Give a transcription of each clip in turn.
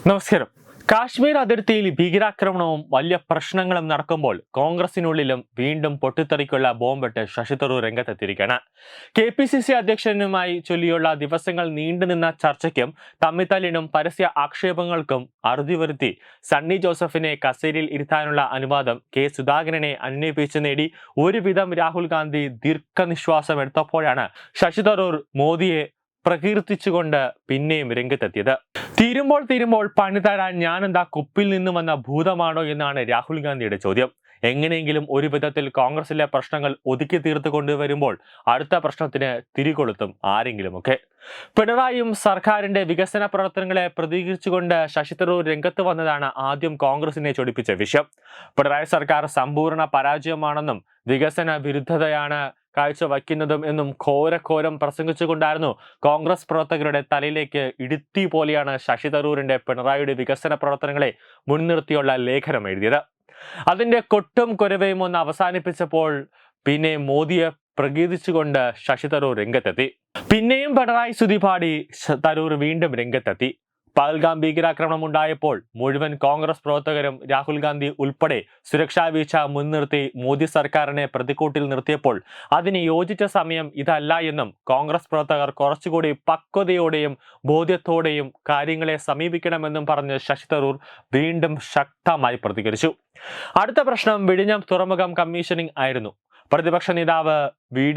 നമസ്കാരം. കാശ്മീർ അതിർത്തിയിൽ ഭീകരാക്രമണവും വലിയ പ്രശ്നങ്ങളും നടക്കുമ്പോൾ കോൺഗ്രസിനുള്ളിലും വീണ്ടും പൊട്ടിത്തെറിക്കുള്ള ബോംബിട്ട് ശശി തരൂർ രംഗത്തെത്തിയിരിക്കുകയാണ്. KPCC അധ്യക്ഷനുമായി ചൊല്ലിയുള്ള ദിവസങ്ങൾ നീണ്ടുനിന്ന ചർച്ചയ്ക്കും തമ്മിത്തല്ലിനും പരസ്യ ആക്ഷേപങ്ങൾക്കും അറുതി വരുത്തി സണ്ണി ജോസഫിനെ കസേരയിൽ ഇരുത്താനുള്ള അനുവാദം സുധാകരനെ അന്വേഷിച്ച് നേടി ഒരുവിധം രാഹുൽ ഗാന്ധി ദീർഘനിശ്വാസം എടുത്തപ്പോഴാണ് ശശി തരൂർ മോദിയെ പ്രകീർത്തിച്ചുകൊണ്ട് പിന്നെയും രംഗത്തെത്തിയത്. തീരുമ്പോൾ പണി തരാൻ ഞാനെന്താ കുപ്പിൽ നിന്ന് വന്ന ഭൂതമാണോ എന്നാണ് രാഹുൽ ഗാന്ധിയുടെ ചോദ്യം. എങ്ങനെയെങ്കിലും ഒരു വിധത്തിൽ കോൺഗ്രസിലെ പ്രശ്നങ്ങൾ ഒതുക്കി തീർത്തു കൊണ്ടുവരുമ്പോൾ അടുത്ത പ്രശ്നത്തിന് തിരികൊളുത്തും ആരെങ്കിലുമൊക്കെ. പിണറായിയും സർക്കാരിന്റെ വികസന പ്രവർത്തനങ്ങളെ പ്രതികരിച്ചുകൊണ്ട് ശശി തരൂർ രംഗത്ത് വന്നതാണ് ആദ്യം കോൺഗ്രസിനെ ചൊടിപ്പിച്ച വിഷയം. പിണറായി സർക്കാർ സമ്പൂർണ്ണ പരാജയമാണെന്നും വികസന വിരുദ്ധതയാണ് കാഴ്ചവയ്ക്കുന്നതും എന്നും ഘോരം പ്രസംഗിച്ചുകൊണ്ടായിരുന്നു കോൺഗ്രസ് പ്രവർത്തകരുടെ തലയിലേക്ക് ഇടുത്തി പോലെയാണ് ശശി തരൂരിന്റെ പിണറായിയുടെ വികസന പ്രവർത്തനങ്ങളെ മുൻനിർത്തിയുള്ള ലേഖനം എഴുതിയത്. അതിന്റെ കൊട്ടും കൊരവയും ഒന്ന് അവസാനിപ്പിച്ചപ്പോൾ പിന്നെ മോദിയെ പ്രകീർത്തിച്ചുകൊണ്ട് ശശി തരൂർ രംഗത്തെത്തി. പിന്നെയും പിണറായി സ്തുതി പാടി തരൂർ വീണ്ടും രംഗത്തെത്തി. പഹൽഗാം ഭീകരാക്രമണം ഉണ്ടായപ്പോൾ മുഴുവൻ കോൺഗ്രസ് പ്രവർത്തകരും രാഹുൽ ഗാന്ധി ഉൾപ്പെടെ സുരക്ഷാ വീഴ്ച മുൻനിർത്തി മോദി സർക്കാരിനെ പ്രതിക്കൂട്ടിൽ നിർത്തിയപ്പോൾ അതിന് യോജിച്ച സമയം ഇതല്ല എന്നും കോൺഗ്രസ് പ്രവർത്തകർ കുറച്ചുകൂടി പക്വതയോടെയും ബോധ്യത്തോടെയും കാര്യങ്ങളെ സമീപിക്കണമെന്നും പറഞ്ഞ് ശശി തരൂർ വീണ്ടും ശക്തമായി പ്രതികരിച്ചു. അടുത്ത പ്രശ്നം വിഴിഞ്ഞം തുറമുഖം കമ്മീഷനിങ് ആയിരുന്നു. പ്രതിപക്ഷ നേതാവ് വി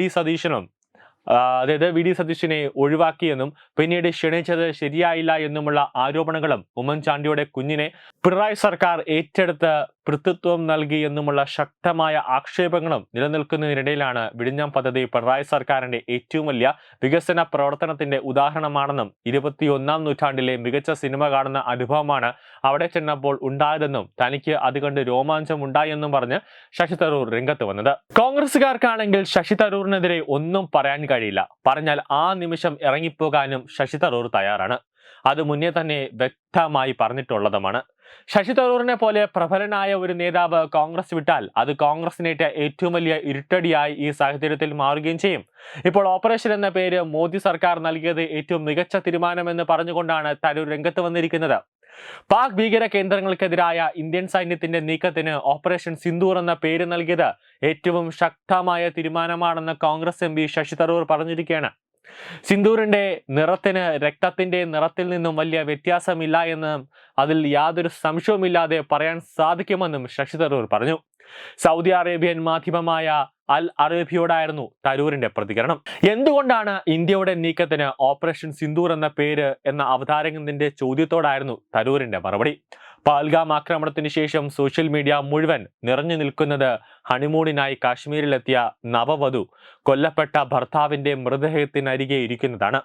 ഡി സതീശനെ ഒഴിവാക്കിയെന്നും പിന്നീട് ക്ഷണിച്ചത് ശരിയായില്ല എന്നുമുള്ള ആരോപണങ്ങളും ഉമ്മൻചാണ്ടിയുടെ കുഞ്ഞിനെ പിണറായി സർക്കാർ ഏറ്റെടുത്ത് പിതൃത്വം നൽകി എന്നുമുള്ള ശക്തമായ ആക്ഷേപങ്ങളും നിലനിൽക്കുന്നതിനിടയിലാണ് വിഴിഞ്ഞം പദ്ധതി പിണറായി സർക്കാരിന്റെ ഏറ്റവും വലിയ വികസന പ്രവർത്തനത്തിന്റെ ഉദാഹരണമാണെന്നും 21ാം നൂറ്റാണ്ടിലെ മികച്ച സിനിമ കാണുന്ന അനുഭവമാണ് അവിടെ ചെന്നപ്പോൾ ഉണ്ടായതെന്നും തനിക്ക് അത് കണ്ട് രോമാഞ്ചം ഉണ്ടായെന്നും പറഞ്ഞ് ശശി തരൂർ രംഗത്ത് വന്നത്. കോൺഗ്രസുകാർക്കാണെങ്കിൽ ശശി തരൂരിനെതിരെ ഒന്നും പറയാൻ കഴിയില്ല. പറഞ്ഞാൽ ആ നിമിഷം ഇറങ്ങിപ്പോകാനും ശശി തരൂർ തയ്യാറാണ്. അത് മുന്നേ തന്നെ വ്യക്തമായി പറഞ്ഞിട്ടുള്ളതുമാണ്. ശശി തരൂരിനെ പോലെ പ്രബലനായ ഒരു നേതാവ് കോൺഗ്രസ് വിട്ടാൽ അത് കോൺഗ്രസിനേറ്റ ഏറ്റവും വലിയ ഇരുട്ടടിയായി ഈ സാഹചര്യത്തിൽ മാറുകയും ചെയ്യും. ഇപ്പോൾ ഓപ്പറേഷൻ എന്ന പേര് മോദി സർക്കാർ നൽകിയത് ഏറ്റവും മികച്ച തീരുമാനമെന്ന് പറഞ്ഞുകൊണ്ടാണ് തരൂർ രംഗത്ത് വന്നിരിക്കുന്നത്. പാക് ഭീകര കേന്ദ്രങ്ങൾക്കെതിരായ ഇന്ത്യൻ സൈന്യത്തിന്റെ നീക്കത്തിന് ഓപ്പറേഷൻ സിന്ദൂർ എന്ന പേര് നൽകിയത് ഏറ്റവും ശക്തമായ തീരുമാനമാണെന്ന് കോൺഗ്രസ് MP ശശി തരൂർ പറഞ്ഞിരിക്കുകയാണ്. സിന്ദൂറിന്റെ നിറത്തിന് രക്തത്തിന്റെ നിറത്തിൽ നിന്നും വലിയ വ്യത്യാസമില്ല എന്നും അതിൽ യാതൊരു സംശയവുമില്ലാതെ പറയാൻ സാധിക്കുമെന്നും ശശി തരൂർ പറഞ്ഞു. സൗദി അറേബ്യൻ മാധ്യമമായ അൽ അറേബ്യയോടായിരുന്നു തരൂരിന്റെ പ്രതികരണം. എന്തുകൊണ്ടാണ് ഇന്ത്യയുടെ നീക്കത്തിന് ഓപ്പറേഷൻ സിന്ദൂർ എന്ന പേര് എന്ന അവതാരകന്റെ ചോദ്യത്തോടായിരുന്നു തരൂരിന്റെ മറുപടി. പഹൽഗാം ആക്രമണത്തിന് ശേഷം സോഷ്യൽ മീഡിയ മുഴുവൻ നിറഞ്ഞു നിൽക്കുന്നത് ഹണിമൂണിനായി കാശ്മീരിലെത്തിയ നവവധു കൊല്ലപ്പെട്ട ഭർത്താവിന്റെ മൃതദേഹത്തിനരികെ ഇരിക്കുന്നതാണ്.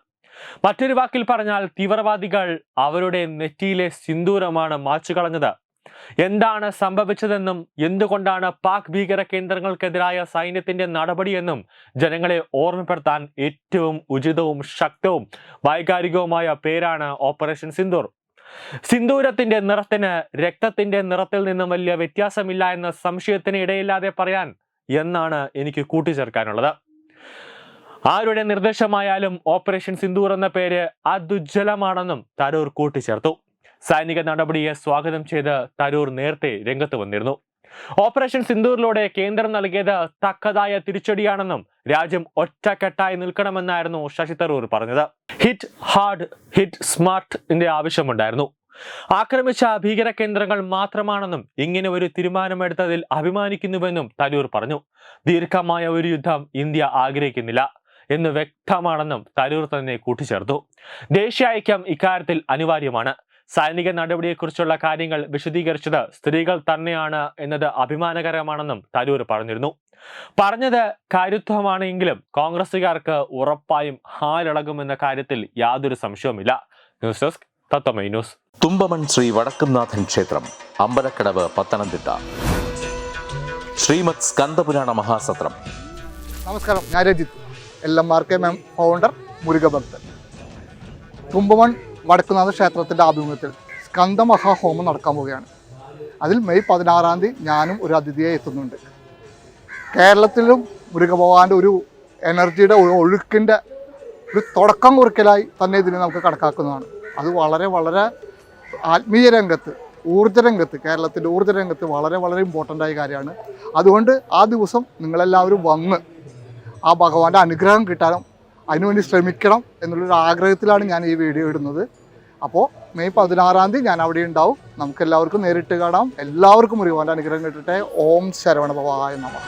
മറ്റൊരു വാക്കിൽ പറഞ്ഞാൽ തീവ്രവാദികൾ അവരുടെ നെറ്റിയിലെ സിന്ദൂരമാണ് മായ്ച്ചു കളഞ്ഞത്. എന്താണ് സംഭവിച്ചതെന്നും എന്തുകൊണ്ടാണ് പാക് ഭീകര കേന്ദ്രങ്ങൾക്കെതിരായ സൈന്യത്തിന്റെ നടപടിയെന്നും ജനങ്ങളെ ഓർമ്മപ്പെടുത്താൻ ഏറ്റവും ഉചിതവും ശക്തവും വൈകാരികവുമായ പേരാണ് ഓപ്പറേഷൻ സിന്ദൂർ. സിന്ദൂരത്തിന്റെ നിറത്തിന് രക്തത്തിന്റെ നിറത്തിൽ നിന്നും വലിയ വ്യത്യാസമില്ല എന്ന സംശയത്തിന് ഇടയില്ലാതെ പറയാൻ എന്നാണ് എനിക്ക് കൂട്ടിച്ചേർക്കാനുള്ളത്. ആരുടെ നിർദ്ദേശമായാലും ഓപ്പറേഷൻ സിന്ദൂർ എന്ന പേര് അതുജ്വലമാണെന്നും തരൂർ കൂട്ടിച്ചേർത്തു. സൈനിക നടപടിയെ സ്വാഗതം ചെയ്ത് തരൂർ നേരത്തെ രംഗത്ത് വന്നിരുന്നു. ഓപ്പറേഷൻ സിന്ദൂറിലൂടെ കേന്ദ്രം നൽകിയത് തക്കതായ തിരിച്ചടിയാണെന്നും രാജ്യം ഒറ്റക്കെട്ടായി നിൽക്കണമെന്നായിരുന്നു ശശി തരൂർ പറഞ്ഞത്. ഹിറ്റ് ഹാർഡ്, ഹിറ്റ് സ്മാർട്ടിന്റെ ആവശ്യമുണ്ടായിരുന്നു. ആക്രമിച്ച ഭീകര കേന്ദ്രങ്ങൾ മാത്രമാണെന്നും ഇങ്ങനെ ഒരു തീരുമാനമെടുത്തതിൽ അഭിമാനിക്കുന്നുവെന്നും തരൂർ പറഞ്ഞു. ദീർഘമായ ഒരു യുദ്ധം ഇന്ത്യ ആഗ്രഹിക്കുന്നില്ല എന്ന് വ്യക്തമാണെന്നും തരൂർ തന്നെ കൂട്ടിച്ചേർത്തു. ദേശീയ ഐക്യം ഇക്കാര്യത്തിൽ അനിവാര്യമാണ്. സൈനിക നടപടിയെക്കുറിച്ചുള്ള കാര്യങ്ങൾ വിശദീകരിച്ചത് സ്ത്രീകൾ തന്നെയാണ് എന്നത് അഭിമാനകരമാണെന്നും തരൂർ പറഞ്ഞിരുന്നു. പറഞ്ഞത് കാര്യത്വമാണെങ്കിലും കോൺഗ്രസുകാർക്ക് ഉറപ്പായും ഹാലിളകുമെന്ന കാര്യത്തിൽ യാതൊരു സംശയവുമില്ല. ന്യൂസ് ഡെസ്ക് തത്വമൈ ന്യൂസ്. തുമ്പമൺ ശ്രീ വടക്കുംനാഥൻ ക്ഷേത്രം, അമ്പലക്കടവ്, പത്തനംതിട്ട. ശ്രീമദ് സ്കന്ദപുരാണ മഹാസത്രം. നമസ്കാരം, ഞാൻ രജിത്ത്, LMRK ഫൗണ്ടർ, മുരുകഭക്തൻ. തുമ്പമൺ വടക്കുംനാഥ ക്ഷേത്രത്തിൻ്റെ ആഭിമുഖ്യത്തിൽ സ്കന്ദമഹാഹോമം നടക്കാൻ പോവുകയാണ്. അതിൽ മെയ് 16-ാം തീയതി ഞാനും ഒരു അതിഥിയായി എത്തുന്നുണ്ട്. കേരളത്തിലും മുരുകഭഗവാന്റെ ഒരു എനർജിയുടെ ഒഴുക്കിൻ്റെ ഒരു തുടക്കം കുറിക്കലായി തന്നെ ഇതിനെ നമുക്ക് കണക്കാക്കുന്നതാണ്. അത് വളരെ വളരെ ആത്മീയ രംഗത്ത്, ഊർജ്ജ രംഗത്ത്, കേരളത്തിൻ്റെ ഊർജ്ജ രംഗത്ത് വളരെ വളരെ ഇമ്പോർട്ടൻ്റ് ആയ കാര്യമാണ്. അതുകൊണ്ട് ആ ദിവസം നിങ്ങളെല്ലാവരും വന്ന് ആ ഭഗവാന്റെ അനുഗ്രഹം കിട്ടാനും അതിനുവേണ്ടി ശ്രമിക്കണം എന്നുള്ളൊരു ആഗ്രഹത്തിലാണ് ഞാൻ ഈ വീഡിയോ ഇടുന്നത്. അപ്പോൾ മെയ് 16-ാം തീയതി ഞാൻ അവിടെ ഉണ്ടാവും. നമുക്കെല്ലാവർക്കും നേരിട്ട് കാണാം. എല്ലാവർക്കും ഭഗവാന്റെ അനുഗ്രഹം കിട്ടട്ടെ. ഓം ശരവണ ഭവായ നമഃ.